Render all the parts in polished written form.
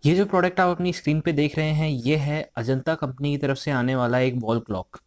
ये जो प्रोडक्ट आप अपनी स्क्रीन पे देख रहे हैं ये है अजंता कंपनी की तरफ से आने वाला एक वॉल क्लॉक।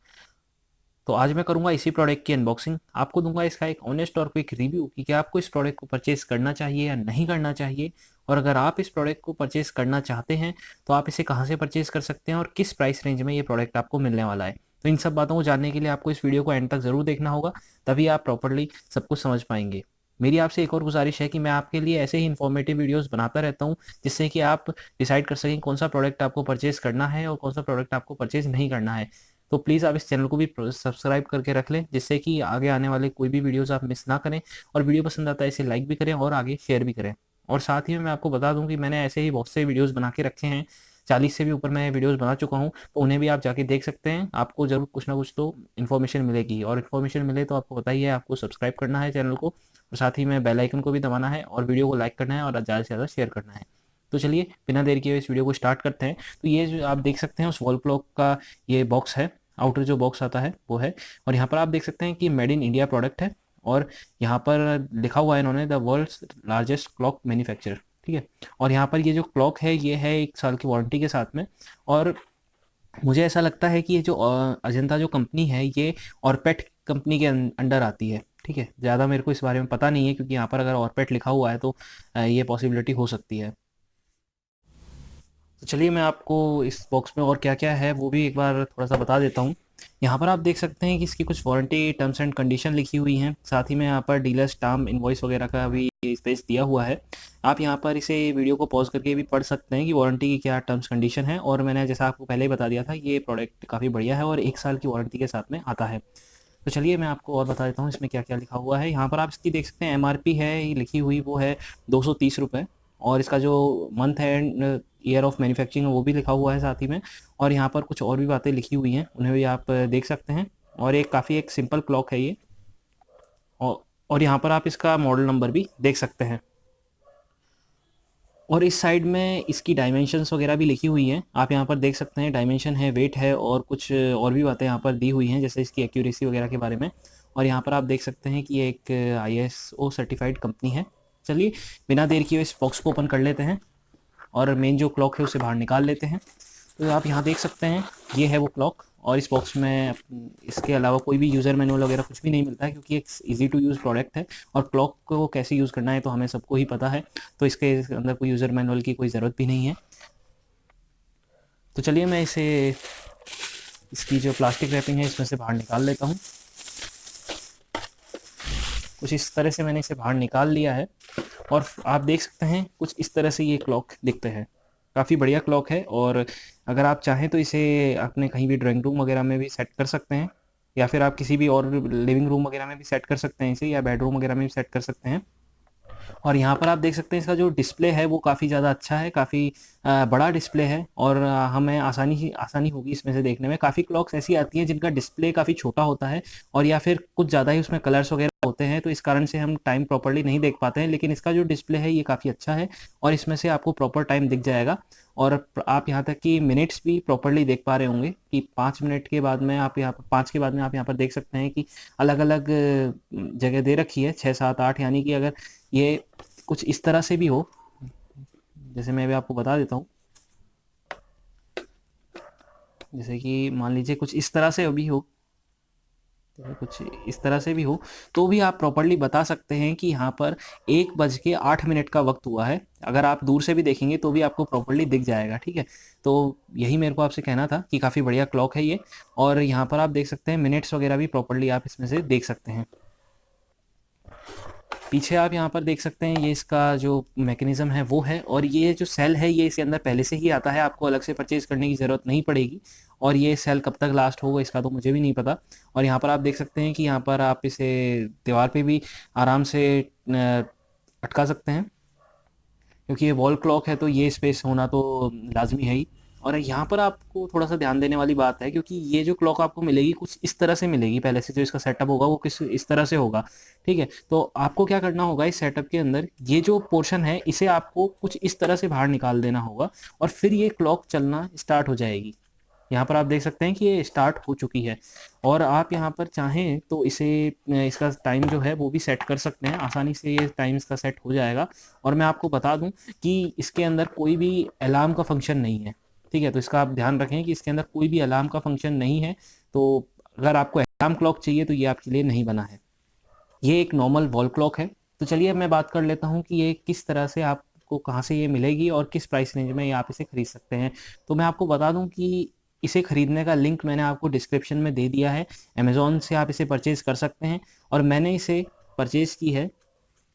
तो आज मैं करूंगा इसी प्रोडक्ट की अनबॉक्सिंग, आपको दूंगा इसका एक ऑनेस्ट और क्विक रिव्यू कि क्या आपको इस प्रोडक्ट को परचेज करना चाहिए या नहीं करना चाहिए। और अगर आप इस प्रोडक्ट को परचेज करना चाहते हैं तो आप इसे कहाँ से परचेज कर सकते हैं और किस प्राइस रेंज में ये प्रोडक्ट आपको मिलने वाला है। तो इन सब बातों को जानने के लिए आपको इस वीडियो को एंड तक ज़रूर देखना होगा, तभी आप प्रॉपरली सब कुछ समझ पाएंगे। मेरी आपसे एक और गुजारिश है कि मैं आपके लिए ऐसे ही इन्फॉर्मेटिव वीडियोस बनाता रहता हूं, जिससे कि आप डिसाइड कर सकें कौन सा प्रोडक्ट आपको परचेज करना है और कौन सा प्रोडक्ट आपको परचेज नहीं करना है। तो प्लीज़ आप इस चैनल को भी सब्सक्राइब करके रख लें, जिससे कि आगे आने वाले कोई भी वीडियोस आप मिस ना करें। और वीडियो पसंद आता है इसे लाइक भी करें और आगे शेयर भी करें। और साथ ही में मैं आपको बता दूं कि मैंने ऐसे ही बहुत से वीडियोस बना के रखे हैं, 40 से भी ऊपर मैं वीडियोस बना चुका हूं, तो उन्हें भी आप जाके देख सकते हैं। आपको ज़रूर कुछ ना कुछ तो इन्फॉर्मेशन मिलेगी, और इन्फॉर्मेशन मिले तो आपको पता ही है, आपको सब्सक्राइब करना है चैनल को और साथ ही में बेल आइकन को भी दबाना है और वीडियो को लाइक करना है और ज़्यादा से ज़्यादा शेयर करना है। तो चलिए बिना देर किए इस वीडियो को स्टार्ट करते हैं। तो ये जो आप देख सकते हैं उस वॉल क्लॉक का ये बॉक्स है, आउटर जो बॉक्स आता है वो है। और यहाँ पर आप देख सकते हैं कि मेड इन इंडिया प्रोडक्ट है, और यहाँ पर लिखा हुआ है इन्होंने the world's largest clock manufacturer. ठीक है। और यहाँ पर ये जो क्लॉक है ये है 1 साल की वारंटी के साथ में। और मुझे ऐसा लगता है कि ये जो अजंता जो कंपनी है ये ऑरपेट कंपनी के अंडर आती है। ठीक है, ज़्यादा मेरे को इस बारे में पता नहीं है, क्योंकि यहाँ पर अगर ऑरपेट लिखा हुआ है तो ये पॉसिबिलिटी हो सकती है। तो चलिए मैं आपको इस बॉक्स में और क्या क्या है वो भी एक बार थोड़ा सा बता देता हूँ। यहाँ पर आप देख सकते हैं कि इसकी कुछ वारंटी टर्म्स एंड कंडीशन लिखी हुई हैं, साथ ही में यहाँ पर डीलर स्टाम्प इनवॉइस वगैरह का भी स्पेस दिया हुआ है। आप यहाँ पर इसे वीडियो को पॉज करके भी पढ़ सकते हैं कि वारंटी की क्या टर्म्स कंडीशन है। और मैंने जैसा आपको पहले ही बता दिया था, ये प्रोडक्ट काफ़ी बढ़िया है और 1 साल की वारंटी के साथ में आता है। तो चलिए मैं आपको और बता देता हूँ इसमें क्या क्या लिखा हुआ है। यहाँ पर आप इसकी देख सकते हैं एमआरपी है ये लिखी हुई, वो है 230 रुपये। और इसका जो month and year of manufacturing है वो भी लिखा हुआ है साथ ही में। और यहाँ पर कुछ और भी बातें लिखी हुई हैं, उन्हें भी आप देख सकते हैं। और एक काफ़ी एक सिंपल क्लॉक है ये। और यहाँ पर आप इसका मॉडल नंबर भी देख सकते हैं। और इस साइड में इसकी डायमेंशंस वगैरह भी लिखी हुई हैं, आप यहाँ पर देख सकते हैं। डायमेंशन है, वेट है और कुछ और भी बातें यहाँ पर दी हुई हैं, जैसे इसकी एक्यूरेसी वगैरह के बारे में। और यहाँ पर आप देख सकते हैं कि ये एक आईएसओ सर्टिफाइड कंपनी है। चलिए बिना देर किए इस बॉक्स को ओपन कर लेते हैं और मेन जो क्लॉक है उसे बाहर निकाल लेते हैं। तो आप यहाँ देख सकते हैं ये है वो क्लॉक। और इस बॉक्स में इसके अलावा कोई भी यूज़र मैनुअल वगैरह कुछ भी नहीं मिलता है, क्योंकि एक इजी टू यूज़ प्रोडक्ट है। और क्लॉक को कैसे यूज़ करना है तो हमें सबको ही पता है, तो इसके अंदर कोई यूज़र मैनुअल की कोई ज़रूरत भी नहीं है। तो चलिए मैं इसे, इसकी जो प्लास्टिक रैपिंग है इसमें से बाहर निकाल लेता हूँ। कुछ इस तरह से मैंने इसे बाहर निकाल लिया है। और आप देख सकते हैं कुछ इस तरह से ये क्लॉक दिखते हैं। काफ़ी बढ़िया क्लॉक है, और अगर आप चाहें तो इसे अपने कहीं भी ड्राइंग रूम वगैरह में भी सेट कर सकते हैं, या फिर आप किसी भी और लिविंग रूम वगैरह में भी सेट कर सकते हैं इसे, या बेडरूम वगैरह में भी सेट कर सकते हैं। और यहाँ पर आप देख सकते हैं इसका जो डिस्प्ले है वो काफ़ी ज़्यादा अच्छा है, काफ़ी बड़ा डिस्प्ले है। और हमें आसानी होगी इसमें से देखने में। काफ़ी क्लॉक्स ऐसी आती हैं जिनका डिस्प्ले काफ़ी छोटा होता है, और या फिर कुछ ज़्यादा ही उसमें कलर्स वगैरह होते हैं, तो इस कारण से हम टाइम प्रॉपर्ली नहीं देख पाते हैं। लेकिन इसका जो डिस्प्ले है ये काफ़ी अच्छा है, और इसमें से आपको प्रॉपर टाइम दिख जाएगा। और आप यहाँ तक कि मिनट्स भी प्रॉपर्ली देख पा रहे होंगे कि 5 मिनट के बाद में आप यहाँ पर 5 के बाद में आप यहाँ पर देख सकते हैं कि अलग अलग जगह दे रखी है, 6 7 8। यानी कि अगर ये कुछ इस तरह से भी हो, जैसे मैं भी आपको बता देता हूँ, जैसे कि मान लीजिए कुछ इस तरह से भी हो, तो कुछ इस तरह से भी हो, तो भी आप प्रॉपर्ली बता सकते हैं कि यहाँ पर 1:08 का वक्त हुआ है। अगर आप दूर से भी देखेंगे तो भी आपको प्रॉपर्ली दिख जाएगा। ठीक है। तो यही मेरे को आपसे कहना था कि काफ़ी बढ़िया क्लॉक है ये। और यहाँ पर आप देख सकते हैं मिनट्स वगैरह भी प्रॉपर्ली आप इसमें से देख सकते हैं। पीछे आप यहाँ पर देख सकते हैं ये इसका जो मैकेनिज्म है वो है, और ये जो सेल है ये इसके अंदर पहले से ही आता है, आपको अलग से परचेज करने की ज़रूरत नहीं पड़ेगी। और ये सेल कब तक लास्ट होगा इसका तो मुझे भी नहीं पता। और यहाँ पर आप देख सकते हैं कि यहाँ पर आप इसे दीवार पे भी आराम से अटका सकते हैं, क्योंकि ये वॉल क्लॉक है तो ये स्पेस होना तो लाजमी है ही। और यहाँ पर आपको थोड़ा सा ध्यान देने वाली बात है, क्योंकि ये जो क्लॉक आपको मिलेगी कुछ इस तरह से मिलेगी, पहले से जो इसका सेटअप होगा वो किस इस तरह से होगा। ठीक है। तो आपको क्या करना होगा, इस सेटअप के अंदर ये जो पोर्शन है इसे आपको कुछ इस तरह से बाहर निकाल देना होगा, और फिर ये क्लॉक चलना स्टार्ट हो जाएगी। यहाँ पर आप देख सकते हैं कि ये स्टार्ट हो चुकी है। और आप यहाँ पर चाहें तो इसे इसका टाइम जो है वो भी सेट कर सकते हैं, आसानी से ये टाइम इसका सेट हो जाएगा। और मैं आपको बता दूं कि इसके अंदर कोई भी अलार्म का फंक्शन नहीं है, ठीक है। तो इसका आप ध्यान रखें कि इसके अंदर कोई भी अलार्म का फंक्शन नहीं है। तो अगर आपको अलार्म क्लॉक चाहिए तो ये आपके लिए नहीं बना है। ये एक नॉर्मल वॉल क्लॉक है। तो चलिए अब मैं बात कर लेता हूँ कि ये किस तरह से आपको कहाँ से ये मिलेगी और किस प्राइस रेंज में ये आप इसे खरीद सकते हैं। तो मैं आपको बता दूँ कि इसे खरीदने का लिंक मैंने आपको डिस्क्रिप्शन में दे दिया है। अमेज़न से आप इसे परचेज़ कर सकते हैं। और मैंने इसे परचेज़ की है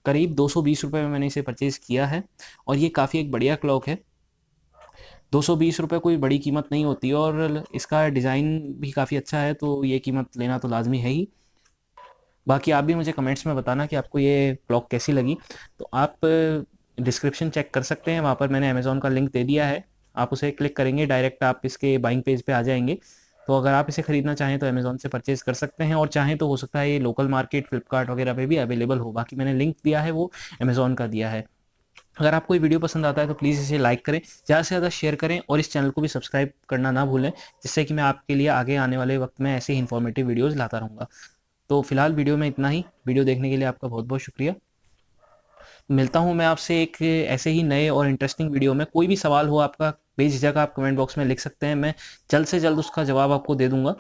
करीब 220 रुपये में मैंने इसे परचेज़ किया है। और ये काफ़ी एक बढ़िया क्लॉक है। 220 रुपये कोई बड़ी कीमत नहीं होती और इसका डिज़ाइन भी काफ़ी अच्छा है, तो ये कीमत लेना तो लाजमी है ही। बाकी आप भी मुझे कमेंट्स में बताना कि आपको ये क्लॉक कैसी लगी। तो आप डिस्क्रिप्शन चेक कर सकते हैं, वहाँ पर मैंने अमेज़न का लिंक दे दिया है। आप उसे क्लिक करेंगे डायरेक्ट आप इसके बाइंग पेज पे आ जाएंगे। तो अगर आप इसे खरीदना चाहें तो अमेज़न से परचेज़ कर सकते हैं, और चाहें तो हो सकता है ये लोकल मार्केट फ्लिपकार्ट वगैरह पे भी अवेलेबल हो। बाकी मैंने लिंक दिया है वो अमेज़न का दिया है। अगर आपको ये वीडियो पसंद आता है तो प्लीज़ इसे लाइक करें, ज़्यादा से ज़्यादा शेयर करें और इस चैनल को भी सब्सक्राइब करना ना भूलें, जिससे कि मैं आपके लिए आगे आने वाले वक्त में ऐसे ही इन्फॉर्मेटिव वीडियोज़ लाता रहूँगा। तो फिलहाल वीडियो में इतना ही। वीडियो देखने के लिए आपका बहुत बहुत शुक्रिया। मिलता हूँ मैं आपसे एक ऐसे ही नए और इंटरेस्टिंग वीडियो में। कोई भी सवाल हो आपका, बेझिझक आप कमेंट बॉक्स में लिख सकते हैं, मैं जल्द से जल्द उसका जवाब आपको दे दूंगा।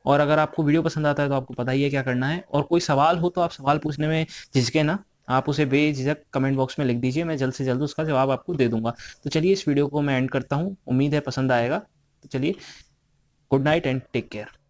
और अगर आपको वीडियो पसंद आता है तो आपको पता ही है क्या करना है। और कोई सवाल हो तो आप सवाल पूछने में झिझके ना, आप उसे बेझिझक कमेंट बॉक्स में लिख दीजिए, मैं जल्द से जल्द उसका जवाब आपको दे दूंगा। तो चलिए इस वीडियो को मैं एंड करता हूँ, उम्मीद है पसंद आएगा। तो चलिए, good night and take care.